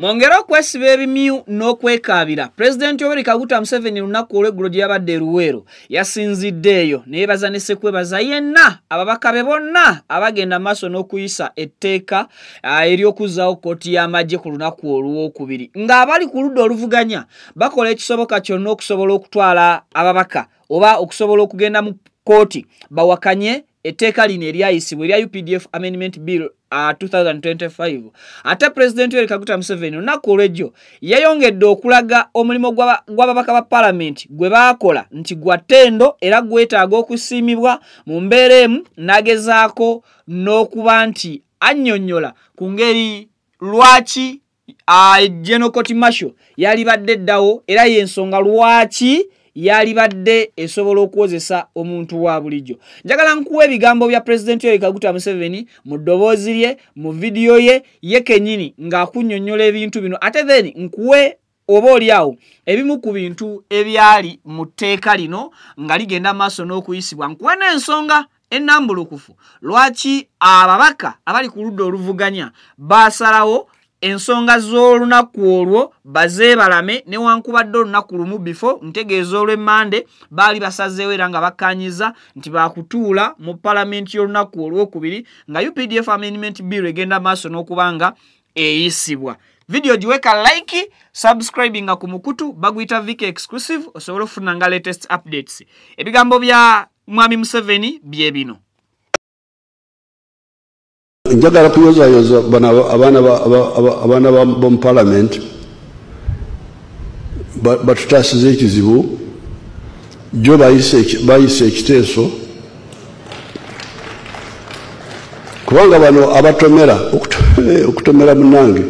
Mwongera okwesiba ebimyu n'okwekaabira President Yoweri Kaguta Museveni lunaku olw'eggulo gye yabadde Luweero yasinziddeeyo ne yeebaza ne ssekwebaza yenna ababaka be bonna abagenda maaso n'okuyisa etteeka ery'okuzzaawo kkooti y'amagye ku lunaku olw'okubiri ng'abali ku ludda oluvuganya bakola ekisoboka kyonna okusobola okutwala ababaka oba okusobola okugenda mu kkooti bawakanye etteeka lino eryayisibwa erya UPDF Amendment Bill 2025 ate President Yoweri Kaguta Museveni lunaku olw'ejjo yayongedde okulaga omulimo gw'ababaka ba Parliament gwe baakola nti gwa ttendo era gwetaaga okusiimibwa mu mbeera emu n'agezaako n'okuba nti annyonnyola ku ngeri lwaki General Court Martial yalibadde eddawo era y'ensonga lwaki yalibadde esobola okuwozesa omuntu wa bulijjo. Njagala nkuwa ebigambo bya President Yoweri Kaguta Museveni mu ddoboozi lye mu vidiyo ye kennyini ng'akunnyonnyola ebintu bino ate then nkuwe oba oliawo ebimu ku bintu ebyali mu tteeka lino nga ligenda maaso n'okuyisibwa nkuwe n'ensonga ennambulukufu lwaki ababaka abali ku ludda oluvuganya baasalawo ensonga z'olunaku olwo bazeebalame newankubadde olunaku lumu before ntegeeza olw'emmande baali basazeewo era nga bakkaanyiza nti baakutuula mu palamenti y'olunaku olw'okubiri nga UPDF Amendment Bill egenda maaso n'okuba nga eyisibwa. Video giweka like, subscribinga ku mukutu baguyita Viki Exclusive osobola okufuna nga latest updates. Ebigambo bya Mwami Museveni bye bino. Njagala kuyozayoza abaana b'omu Parliament batutaasiza ekizibu jo bayise ekiteeso kubanga bano abatomera okutomera munnange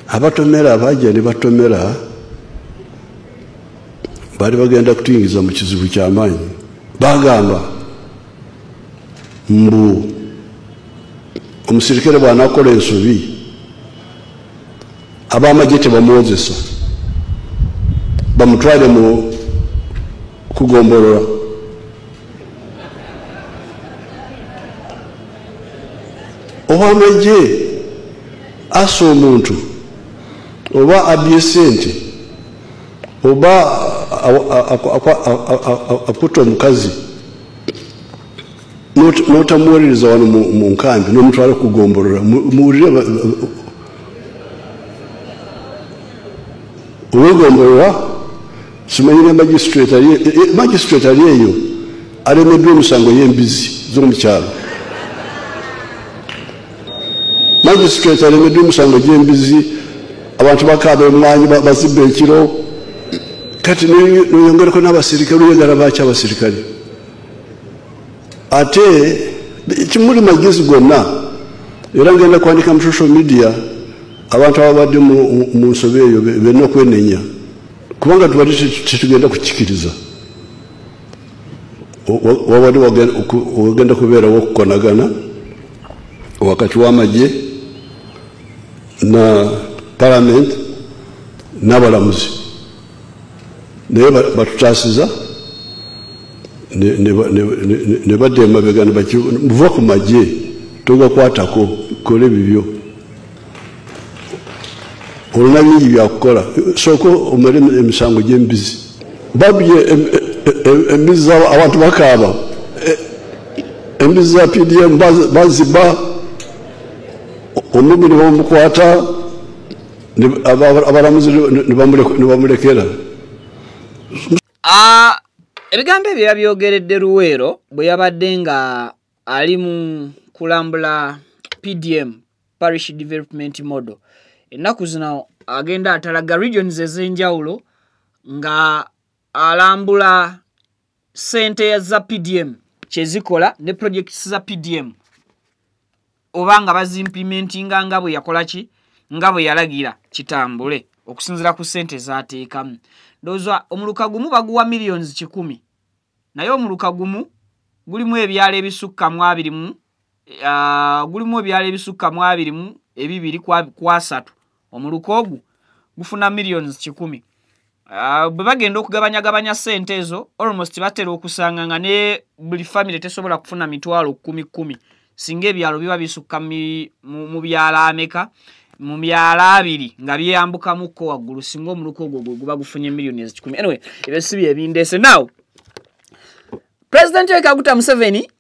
abatomera abajja ne batomera bali bagenda kutuyingiza mu kizibu ky'amaanyi bagamba mbu omusirikale bw'anakola ensobi ab'amagye tebamuwozesa bamutwale mu kugombolola ow'amagye asa omuntu oba abbye sente oba akutta omukazi n'otamuwolereza wano mu nkambi n'omutwala kugombolola muwulire owegombolola simanyire magistrate ali eyo alemeddwa emisango y'embizi z'omukyalo magistrate alemeddwa emisango gy'embizi abantu bakaaba emwanyi bazibba ekiro kati noyongereko n'abasirikale oyagala baki abasirikale ate kimuli magezi gonna era ngenda kwandika mu social media abantu ababadde mu nsobe eyo benna okwenenya kubanga tubadde tetugenda kukikiriza wabadde wagenda kubeerawo okukonagana wakati w'amagye na Parliament n'abalamuzi naye batutaasiza ne badde emabega muva ku magye togakwatako kola ebibyo olina bingi byakukola sooka omale emisango gy'embizi babye embizi abantu bakaaba embizi za PDM baziba omubi ne bamukwata abalamuzi ne bamulekera. Ebigambo ebyo yabyogeredde Luweero bwe yabadde nga ali mu kulambula PDM Parish Development Model. Ennaku zino agenda atalaga regions ez'enjawulo nga alambula sente za PDM kyezikola ne projects za PDM oba nga bazimplementinga nga bwe yakola ki nga bwe yalagira kitambule okusinzira ku sente zaateekamu. Ndowooza omuluka gumu baguwa millions 100 naye omuluka gumu gulimu ebyalo ebisukka mu 20 gulimu ebyalo ebisukka mu 22 ku 3 omuluka ogwo gufuna millions 100. Bwe bagenda okugabanyagabanya sente ezo almost batera okusanga nga ne buli family tesobola kufuna mitwalo 10 singa ebyalo biba bisukka mu byalo ameka mu myala abiri nga byeyambukamukko waggulu singa omuluko ogwo guba gufunye millions ezikumi. Anyway, ebyo si bye bindeese. Now, President Yoweri Kaguta Museveni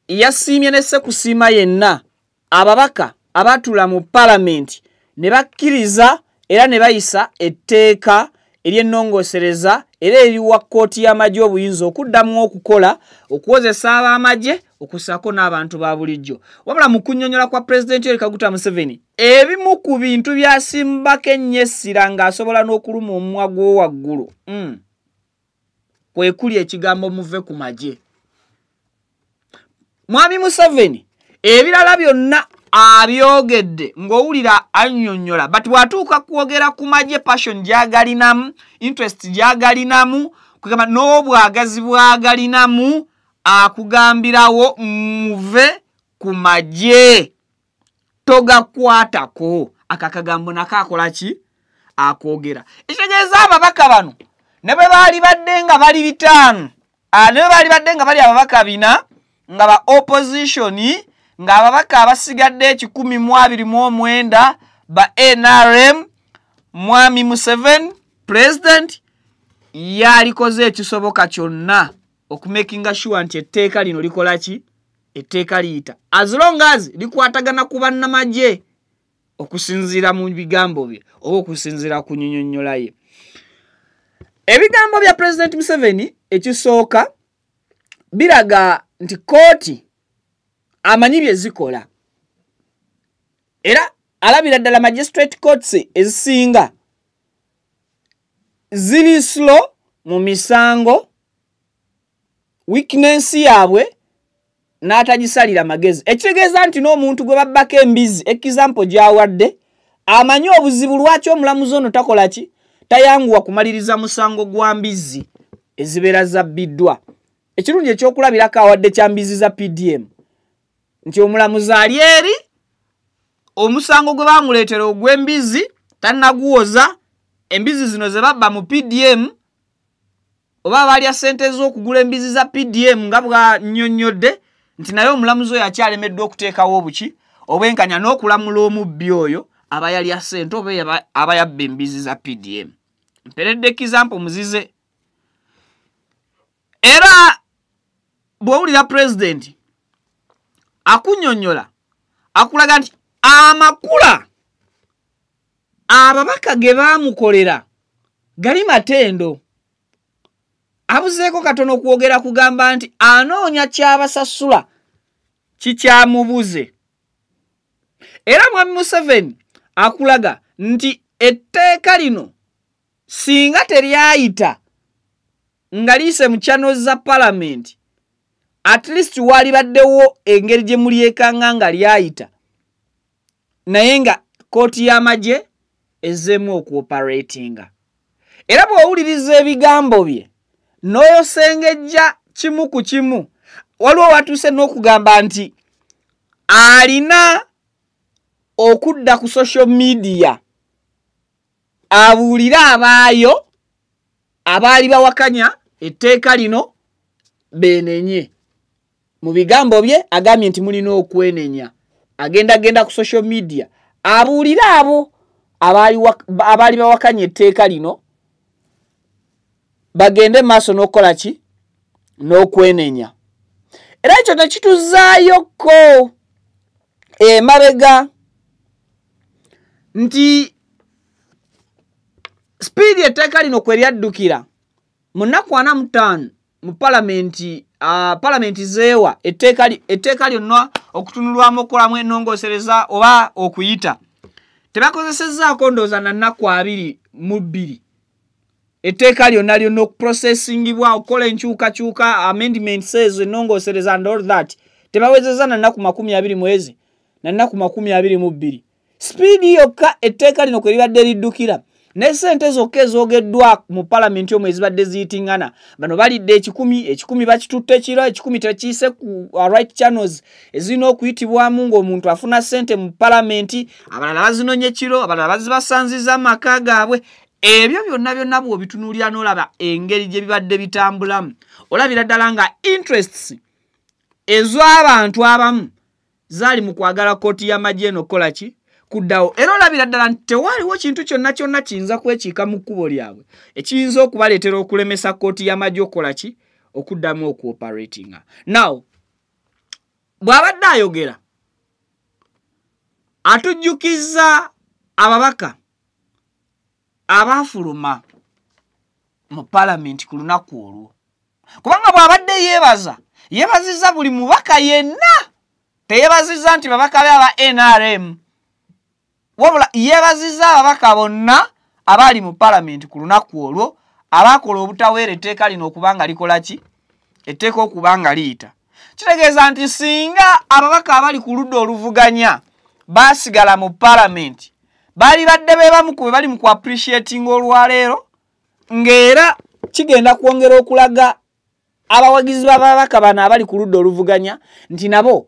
yasiimye ne Ssekusiima yenna ababaka abatula mu Parliament ne bakkiriza era ne bayisa etteeka ery'ennongoosereza era eriwa kkooti y'amagye obuyinza okuddamu okukola okuwozesa ab'amagye okusako n'abantu ba bulijjo. Wabula mu kunnyonnyola kwa President Yoweri Kaguta Museveni, ebimu ku bintu byasimbako ennyo essira ng'asobola n'okuluma omumwa gw'owaggulu kwe kuli ekigambo muve ku magye. Mwami Museveni ebirala byonna abyogedde ng'owulira annyonnyola, but bw'atuuka kwogera ku magye passion gy'agalinamu, interest gy'agalinamu, kugamba n'obwagazi bw'agalinamu, akugambirawo muve ku magye togakwatako. Akakagambo nakakola ki? Akoogera. Ekitegeeza ababaka bano ne bwe baali badde nga bali bitaano, ne bwe baali badde nga bali ababaka bina nga ba opposition, nga ababaka abasigadde 129 ba NRM, Mwami Museveni president yalikoze ekisoboka kyonna okumakinga sure nti etteeka lino likola ki? Etteeka liyita, as long as likwatagana ku bannamagye okusinziira mu bigambo bye oba okusinziira ku nnyonnyola ye. Ebigambo bya President Museveni ekisooka biraga nti kooti amanyi bye zikola era alabira ddala magistrate courts ezisinga ziri slow mu misango, weakness yaabwe n'atagisalira magezi. Ekitegeeza nti n'omuntu gwe babbako embizi, example gy'awadde, amanyi obuzibu lwaki omulamuzi ono takola ki? Tayanguwa kumaliriza musango gwa mbizi ezibeera zabbiddwa. Ekirungi ekyokulabirako awadde kya mbizi za PDM nti omulamuzi ali eri, omusango gwe bamuleetera ogw'embizi tannaguwoza, embizi zino ze babba mu PDM oba balya ssente z'okugula embizi za PDM nga bwannyonnyodde nti naye omulamuzi oyo akyalemeddwa okuteekawo obuki obwenkanya n'okulamula omubbi oyo aba yalya ssente oba aba yabba embizi za PDM. Mperedde example muzize. Era bw'owulira president akunnyonnyola akulaga nti amakula ababaka ge baamukolera gali matendo, abuzeeko katono okwogera kugamba nti anoonya kyabasasula kikyamubuze. Era Mwami Museveni akulaga nti etteeka lino singa teryayita nga liise mu channels za Parliament, at least wali baddewo engeri gye mulyekanga nga lyayita, naye nga kooti y'amagye ezzeemu okuoperatinga. Era bw'owuliriza ebigambo bye n'oyosengejja kimu ku kimu, waliwo watuuse n'okugamba nti alina okudda ku social media abuulire abaayo abaali bawakanya etteeka lino beenenye. Mu bigambo bye agambye nti mulina okwenenya. Agenda ku social media abuulire abo abaali bawakanya etteeka lino bagende maaso n'okukola ki? N'okwenenya. Era ekyo nekituzaayoko emabega nti speed etteeka lino kwe lyaddukira mu nnaku 45 mu Parliament zeewa etteeka lyonna okutunulwamu okukolamu ennongoosereza oba okuyita, tebakozesezzaako ndowooza na nnaku 22 etteeka lyonna okuprocessingibwa okukola enkyukakyuka amendments ezo ennongoosereza and all that, tebawezezza na nnaku 20 mwezi na nnaku 22. Speed yokka etteeka lino kwe libadde liddukira ne ssente zokka ezoogeddwa mu Parliament omwe ezibadde ziyitingana, bano balidde 10 bakitutte kiro, 10 tekiise ku right channels ezirina okuyitibwamu ng'omuntu afuna ssente mu Parliament, abalala bazinonye kiro, abalala bazibasanziza amaka gaabwe. Ebyo byonna bw'obitunuulira n'olaba engeri gye bibadde bitambulamu, olabira ddala nga interests ez'abantu abamu zaali mu kwagala kooti y'amagye eno kola ki? kuddawo era olabira ddala nti tewaliwo kintu kyonna kyonna kiyinza kwekiika mu kkubo lyabwe ekiyinza okubaleetera okulemesa kkooti y'amagye okukola ki okuddamu okuoperatinga. Now bw'abadde ayogera atujjukiza ababaka abaafuluma mu palamenti ku lunaku olwo kubanga bw'abadde yeebazizza buli mubaka yenna teyeebazizza nti babaka be aba NRM wabula yeebazizza ababaka bonna abaali mu palamenti ku lunaku olwo abaakola obutaweera etteeka lino okubanga likola ki etteeka okubanga liyita. Kitegeeza nti singa ababaka abali ku ludda oluvuganya baasigala mu palamenti baali badde beebamu ku be bali mu ku-appreciating olwaleero ng'era kigenda kwongera okulaga abawagizi b'ababaka bano abali ku ludda oluvuganya nti nabo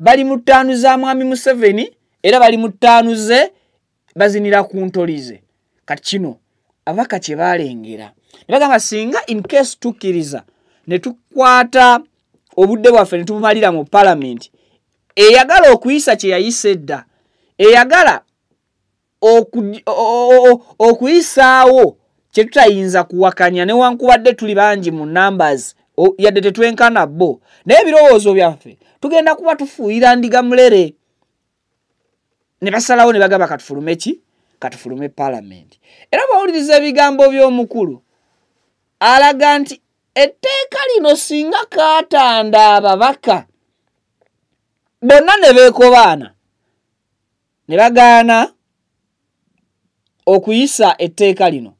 bali mu ttaanu za mwami Museveni era bali mu ttaanu ze bazinira ku ntolize. Kati kino ababaka kye baalengera ne bagamba singa in case tukkiriza ne tukwata obudde bwaffe ne tubumalira mu palamenti eyagala okuyisa kye yayisa edda eyagala okuyisaawo kye tutayinza kuwakanya newankubadde tuli bangi mu numbers yadde tetwenkana bo naye ebirowoozo byaffe tugenda kuba tufuuyira ndiga mulere ne basalawo ne bagamba katufulume ki katufulume palamenti. Era bawuliriza ebigambo by'omukulu alaga nti etteeka lino singa kaatanda ababaka bonna ne beekobaana ne bagaana okuyisa etteeka lino.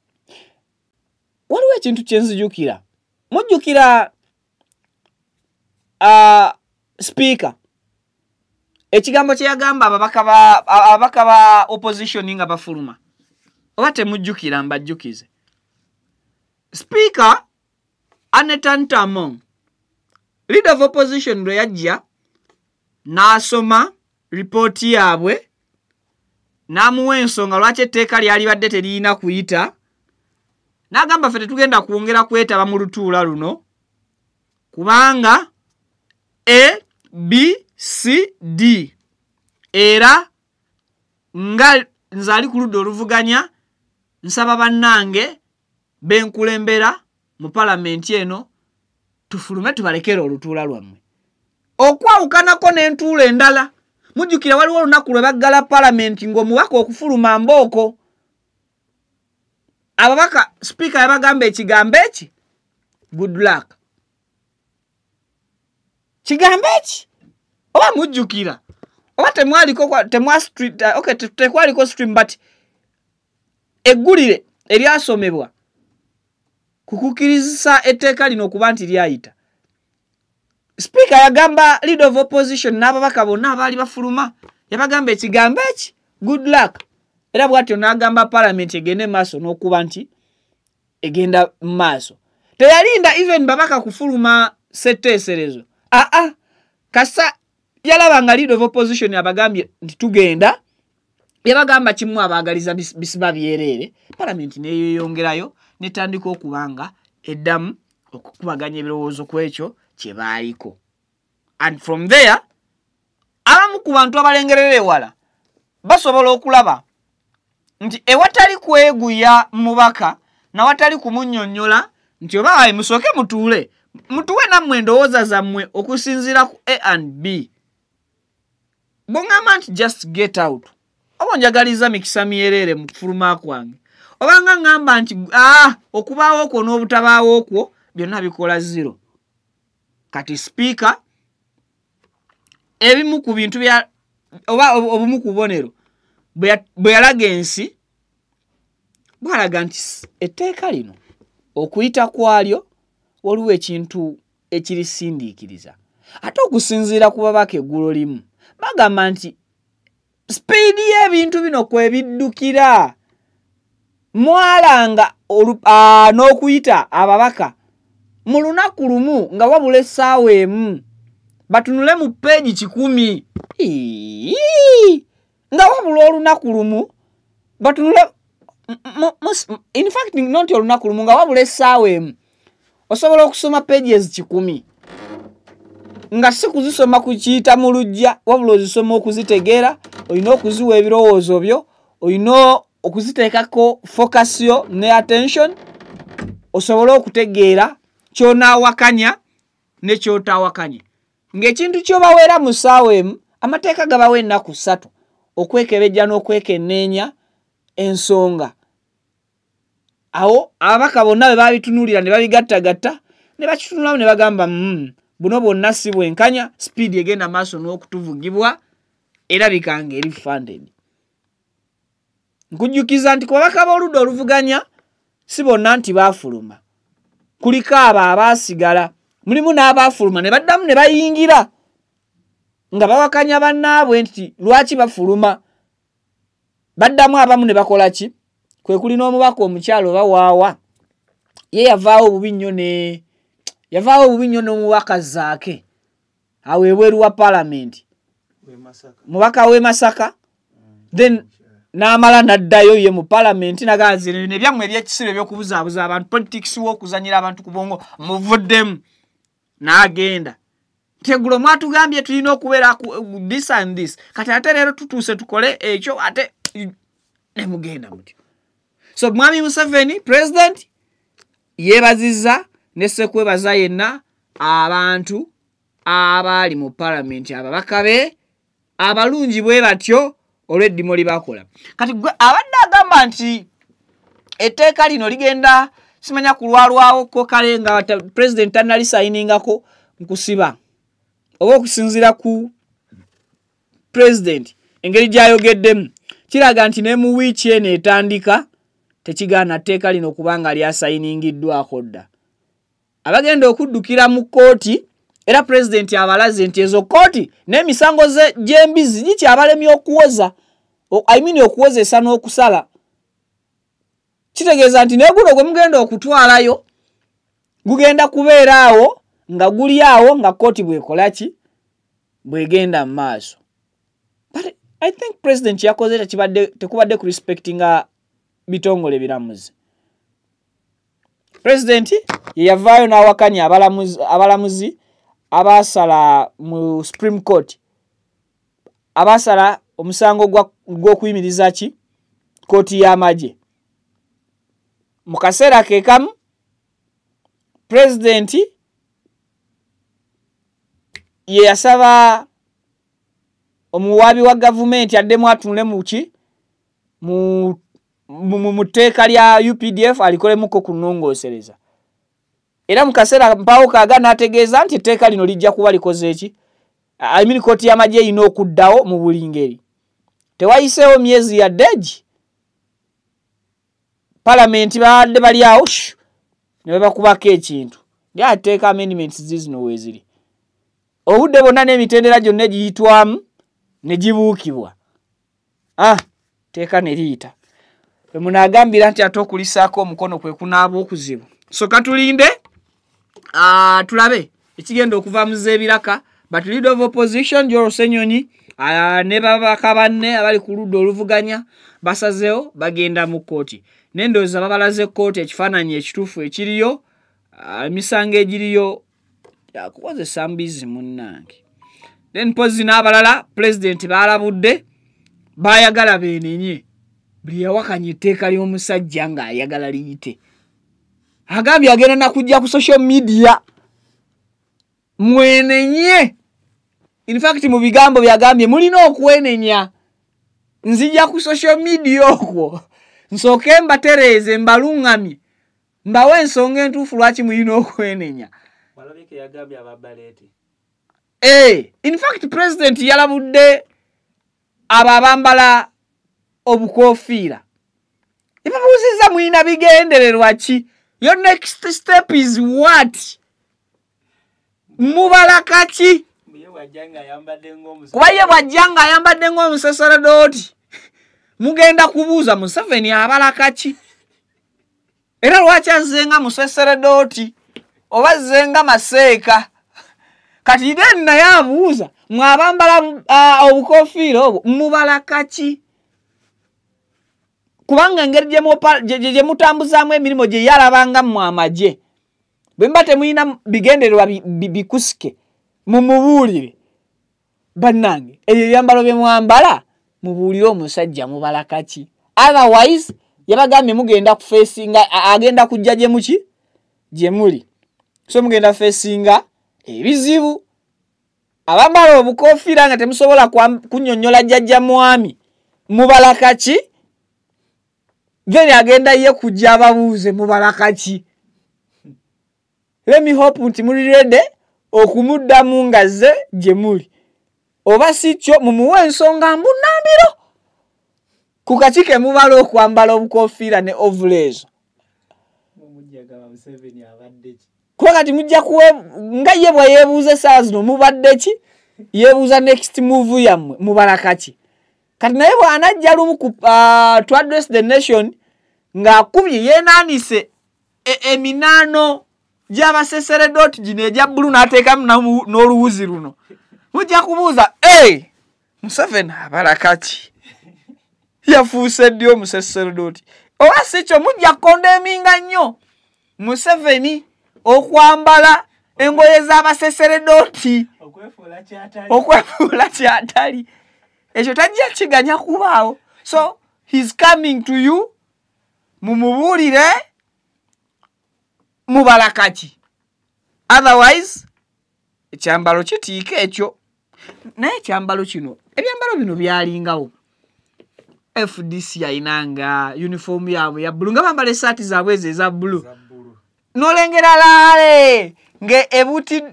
Waliwo ekintu kye nzijukira mujjukira speaker ekigambo kye yagamba ababaka ba opposition nga bafuluma oba temujjukira mbajjukize. Speaker Anetan Tamong leader of opposition lwe yajja n'asoma ripooti yaabwe n'amuwa ensonga lwaki etteeka lyali badde teriyina kuyita n'agamba ffe tetugenda kwongera kwetaba mu lutuula luno kubanga A, B, C, D era nga nze ku ludda oluvuganya nsaba bannange benkulembera mu palamenti eno tufulume tubalekere olutuula lwammwe okwawukanako n'entuula endala. Mujjukira waliwo olunaku lwe baggala palamenti ng'omubaka okufuluma mbooko ababaka speaker yabagamba ekigambo eki good luck kigambo eki oba mujjukira oba tekwaliko stream but eggulire eryasomebwa kukukirizisa etteeka lino okuba nti lyayita. Speaker yagamba leader of opposition n'ababaka bonna abaali bafuluma yabagamba ekigambo eki good luck era bw'atyo n'agamba palamenti egende maaso n'okuba nti egenda maaso. Teyalinda even babaka kufuluma setteeserezo kasa yalaba nga leader of opposition yabagambye nti tugenda yabagamba kimu abaagaliza bisiba byereere palamenti neeyongerayo netandika okubanga eddamu okukubaganya ebirowoozo ku ekyo kye baaliko. And from there abamu ku bantu abalengerera ewala basobola okulaba nti ewatali kweguya mubaka nawatali kumunnyonnyola nti oba musooke mutuwe nammwe endowooza zammwe okusinziira ku A and B bongamba nti just get out oba njagaliza mikisa myerere mu kufuluma kwange obanga ngamba nti okubaawo okwo n'obutabaawo okwo byonna bikola zero. Kati speaker ebimu ku bintu bya oba obumu ku bubonero bwe yalaga ensi bwalaga nti etteeka lino okuyita kwalyo waliwo ekintu ekirisindiikiriza ate okusinziira ku babaka eggulo limu bagamba nti speedi y'ebintu bino kwebiddukira mwalanga n'okuyita ababaka mu lunaku lumu nga wabula essaawa emu batunule mu peegi 100 nga wabula olunaku lumu batunule in fact not olunaku lumu nga wabula essaawa emu osobola okusoma pages 10 nga si kuzisoma kukiyita mu lujja wabula ozisoma okuzitegeera oyina okuziwa ebirowoozo byo, oyina okuziteekako focus yo ne attention, osobole okutegeera ky'onaawakanya ne ky'otaawakanye. Ng'ekintu ky'obaweera mu ssaawa emu, amateeka gabawo ennaku 3 okwekebejja n'okwekenneenya ensonga. Awo ababaka bonna bwe babitunuulira ne babigattagatta ne bakitunulamu ne bagamba buno bwonna si bwenkanya, speed egenda maaso n'okutuvugibwa erabika ng'eri funded. Nkujjukiza nti ku babaka b'oludda oluvuganya si bonna nti baafuluma. Kuliko abo abaasigala, mulimu n'abaafuluma ne baddamu ne bayingira nga bawakanya bannaabwe nti lwaki bafuluma. Baddamu abamu ne bakola ki? Kwe kuli n'omubaka omukyalo bawaawa, ye yavaawo obubi nnyo n'omubaka Zaake awo ebweru wa Parliament, mubaka w'e Masaka, then n'amala n'addayo ye mu Parliament nagazi ne byammwe eby'ekisiro eby'okubuzaabuza abantu, politics w'okuzanyira abantu ku bongo muvuddemu n'agenda. Tegulo mwatugambye tulina okubeera this and this, kati ate leero tutuuse tukole ekyo ate ne mugenda mutyo. So Mwami Museveni president yeebazizza ne ssekwebaza yenna abantu abaali mu Parliament, ababaka be abalungi bwe batyo olw'eddimo libakola. Kati gwe abadde agamba nti etteeka lino ligenda simanya kulwalwawo ko kale nga president tanalisayiningako, nkusiba oba okusinziira ku president engeri gy'ayogeddemu kiraga nti ne mu wiiki eno etandika tekigaana tteeka lino kubanga lyasayiningiddwako dda. Abagenda okuddukira mu kkooti era president abalaze nti ezo kkooti n'emisango gy'embizi gikyabalemye okuwoza, okuwozesa n'okusala. Kitegeeza nti neguno gwe mugenda okutwalayo gugenda kubeera awo nga guli awo nga kkooti bwekola ki? Bwegenda mu maaso. But I think president yakoze tekubadde ku respectinga bitongole biramuzi. President ye yavaayo n'awakanya abalamuzi abasala mu Supreme Court, abasala omusango gw'okuyimiriza ki? Kooti y'amagye. Mu kaseera ke kamu president ye yasaba omuwaabi wa gavumenti addemu atunule mu ki? mu tteeka lya UPDF alikolemuko kunongoosereza. Era mu kaseera mpaawo kaaga n'ategeeza nti etteeka lino lijja kuba likoze eki? Kooti y'amagye erina okuddawo mu buli ngeri. Tewayiseewo myezi ya ddegi, Parliament baadde bali awo ne babakubako ekintu. Lyateeka amendments zino weeziri. Obudde bonna n'emitendera gyonna giyitwamu ne gibuukibwa. Teeka ne liyita. Bwe munaagambira nti ate okulisaako omukono kwe kunaaba okuzibu. So katulinde tulabe ekigenda okuva mu z'ebiraka. But leader of opposition Joel Ssenyonyi ne babaka banne abali ku ludda oluvuganya basazeewo bagenda mu kkooti. N'endowooza babalaze kkooti ekifaananyi ekituufu ekiriyo, emisango egiriyo yakukozesa mbizi munnange. Then pozi n'abalala president baalabudde baayagala beenenye buli yawakanya etteeka ly'omusajja ng'ayagala liyite. Agambye agenda nakujja ku social media mwenenye. In fact mu bigambo byagambye mulina okwenenya, nzija ku social media okwo nsooke mbatereeze mbaluŋŋamye mbawe ensonga entuufu lwaki mulina okwenenya. Walabike yagambye ababalete. In fact president yalabudde abo abambala obukoofiira. Ebabuuzizza mulina bigendererwa ki? Your next step is what? Mubalaka ki? Kuba ye bw'ajja ng'ayambadde ng'omusaseredooti mugenda kubuuza Museveni abalaka ki? Era lwaki azze nga musaseredooti oba azze nga maseeka? Kati then naye abuuza mwabambala obukoofiira obwo mubalaka ki? Kubanga engeri gye mutambuzaamu emirimu gye yalabanga mu amagye. Bwe mba temulina bigendererwa bikusike mumubuulire bannange ebyo ebyambalo bye mwambala mubuulire omusajja mubala kaki. Otherwise yabagambye mugenda kufeesinga agenda kujja gye muki gye muli. So mugenda feesinga ebizibu. Abambala obukofiira nga temusobola kunnyonnyola jjajja mwami mubala kaki. Then agenda ye kujja ababuuze mubala kaki. Let me hope nti muli ready okumuddamu nga ze gye muli. Oba si kyo mumuwe ensonga mbunambiro. Ku kaki ke mubala okwambala obukofiira ne ovulezo. Kuba kati mujja kuwe nga ye bwe yeebuuza saa zino mubadde ki? Yeebuuza next move yammwe mubala kaki. Kati naye bw'anajja lumu to address the nation ng'akubye yeenaanise eminaano gy'abaseseredoti gino egya bbulu n'ateekamu n'oluwuzi luno. Mujja kubuuza, Museveni abala kaki? Yafuuse ddi omuseseredoti? Oba si kyo mujja kondeminga nnyo Museveni okwambala engoye z'abaseseredoti. Okwefuula kyatali. Ekyo tajja kiganya kubaawo. So he's coming to you mumubuulire mubala kaki. Otherwise ekyambalo kitiika ekyo. Naye ekyambalo kino ebyambalo bino byalingawo. FDC ayinanga uniform yaabwe ya bbulu nga bambala esaati zaabwe ezo eza bbulu. N'olengera laale nge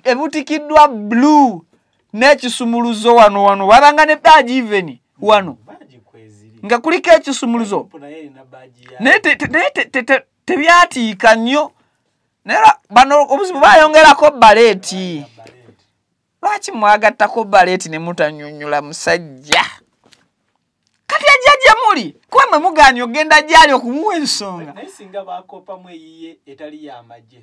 ebutikiddwa bbulu n'ekisumuluzo wano wabanga ne badge even wano nga kuliko ekisumuluzo naye tebyatiika nnyo. Naye bano obuzibu bayongerako baleeti. Lwaki mwagattako baleeti ne mutannyonnyola musajja? Kati ajja gye muli kuba mwe mugaanye ogenda gyali okumuwa ensonga. Naye singa baakoppamu eyiye etali y'amagye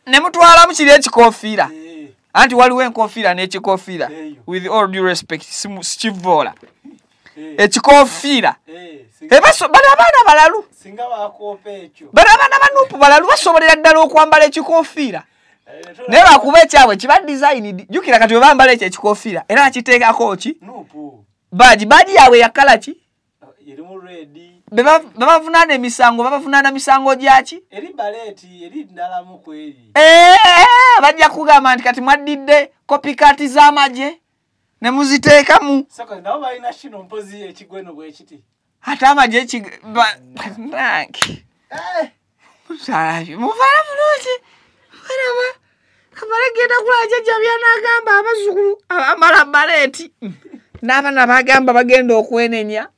ne mutwalamu kiri ekikoofiira. Anti waliwo enkoofiira n'ekikoofiira. With all due respect sikivoola. Ekikoofiira. Bano abaana balalu. Singa baakoopa ekyo. Bano abaana banuupu balalu basobolera ddala okwambala ekikoofiira. Naye bakuba ekyabwe kiba design. Jjukira kati we bambala ekyo ekikoofiira era akiteekako ki? Nuupu. Baji yaabwe yakala ki? Erimu ready. Babavunaana emisango babavunaana misango gyaki? Eri baleeti eri ndalamu kweri. Bajja kugamba nti kati mwaddidde copycat z'amagye ne muziteekamu. Saka nabo balina kino mpozi ekigweno bwe kiti. Ate amagye muvala bulungi. Baraba kamala genda kula jjajja byanaagamba abazzukulu abambala baleeti. N'abaana bagamba bagenda okwenenya.